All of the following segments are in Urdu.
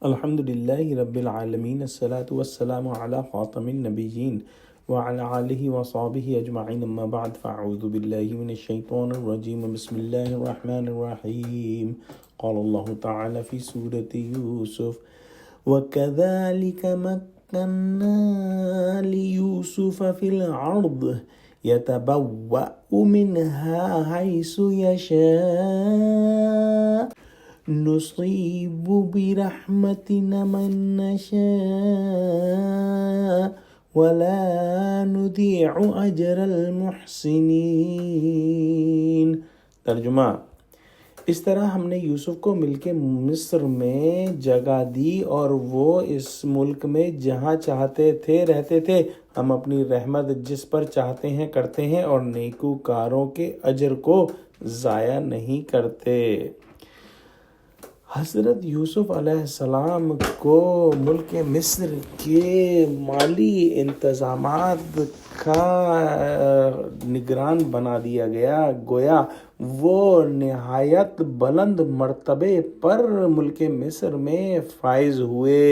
الحمد لله رب العالمين الصلاة والسلام على خاتم النبيين وعلى آله وصحبه أجمعين أما بعد فأعوذ بالله من الشيطان الرجيم بسم الله الرحمن الرحيم قال الله تعالى في سورة يوسف وكذلك مكنا ليوسف في الأرض يتبوأ منها حيث يشاء نصيب برحمتنا من نشاء ولا نضيع أجر المحسنين۔ ترجمہ: اس طرح ہم نے یوسف کو مل کے مصر میں جگہ دی اور وہ اس ملک میں جہاں چاہتے تھے رہتے تھے۔ ہم اپنی رحمت جس پر چاہتے ہیں کرتے ہیں اور نیکوکاروں کے اجر کو ضائع نہیں کرتے۔ حضرت یوسف علیہ السلام کو ملک مصر کے مالی انتظامات کا نگران بنا دیا گیا، گویا وہ نہایت بلند مرتبے پر ملک مصر میں فائز ہوئے،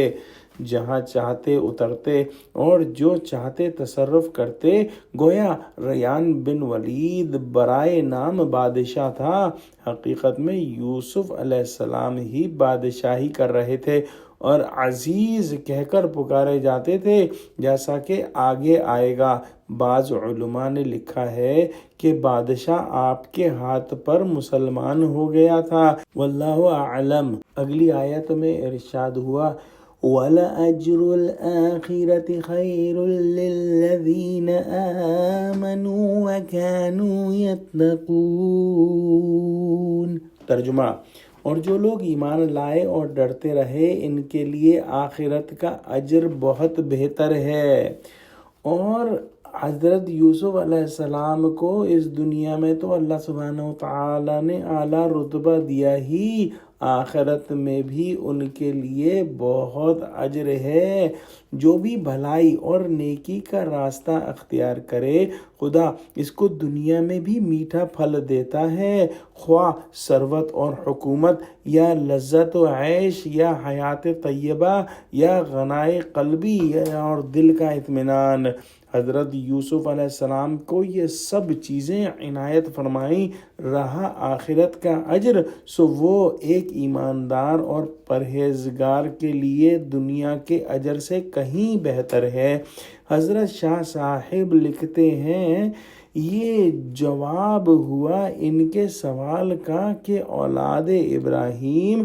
جہاں چاہتے اترتے اور جو چاہتے تصرف کرتے۔ گویا ریان بن ولید برائے نام بادشاہ تھا، حقیقت میں یوسف علیہ السلام ہی بادشاہی کر رہے تھے اور عزیز کہہ کر پکارے جاتے تھے، جیسا کہ آگے آئے گا۔ بعض علماء نے لکھا ہے کہ بادشاہ آپ کے ہاتھ پر مسلمان ہو گیا تھا، واللہ اعلم۔ اگلی آیت میں ارشاد ہوا وَلَأَجْرُ الْآخِرَةِ خَيْرٌ لِّلَّذِينَ آمَنُوا وَكَانُوا يَتَّقُونَ۔ ترجمہ: اور جو لوگ ایمان لائے اور ڈرتے رہے ان کے لیے آخرت کا اجر بہت بہتر ہے۔ اور حضرت یوسف علیہ السلام کو اس دنیا میں تو اللہ سبحانہ وتعالیٰ نے اعلیٰ رتبہ دیا ہی، آخرت میں بھی ان کے لیے بہت اجر ہے۔ جو بھی بھلائی اور نیکی کا راستہ اختیار کرے خدا اس کو دنیا میں بھی میٹھا پھل دیتا ہے، خواہ ثروت اور حکومت یا لذت و عیش یا حیات طیبہ یا غنائے قلبی اور دل کا اطمینان۔ حضرت یوسف علیہ السلام کو یہ سب چیزیں عنایت فرمائیں، رہا آخرت کا اجر سو وہ ایک ایماندار اور پرہیزگار کے لیے دنیا کے اجر سے کہیں بہتر ہے۔ حضرت شاہ صاحب لکھتے ہیں یہ جواب ہوا ان کے سوال کا کہ اولاد ابراہیم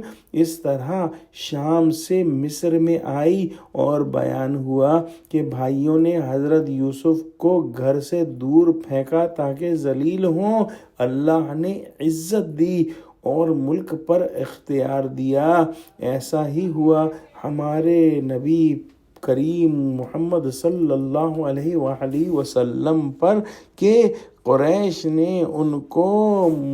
اس طرح شام سے مصر میں آئی، اور بیان ہوا کہ بھائیوں نے حضرت یوسف کو گھر سے دور پھینکا تاکہ ذلیل ہوں، اللہ نے عزت دی اور ملک پر اختیار دیا۔ ایسا ہی ہوا ہمارے نبی کریم محمد صلی اللہ علیہ وآلہ وسلم پر کہ قریش نے ان کو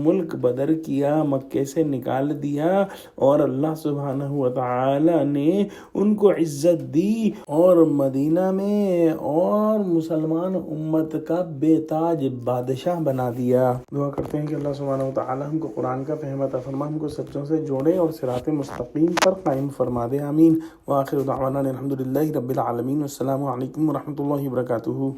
ملک بدر کیا، مکے سے نکال دیا، اور اللہ سبحانہ وتعالی نے ان کو عزت دی اور مدینہ میں اور مسلمان امت کا بے تاج بادشاہ بنا دیا۔ دعا کرتے ہیں کہ اللہ سبحانہ وتعالی ہم کو قرآن کا فہم عطا فرما، ہم کو سچوں سے جوڑے اور صراط مستقیم پر قائم فرما دے، آمین۔ وآخر دعوانا الحمد للہ رب العالمین، السلام علیکم ورحمۃ اللہ وبرکاتہ۔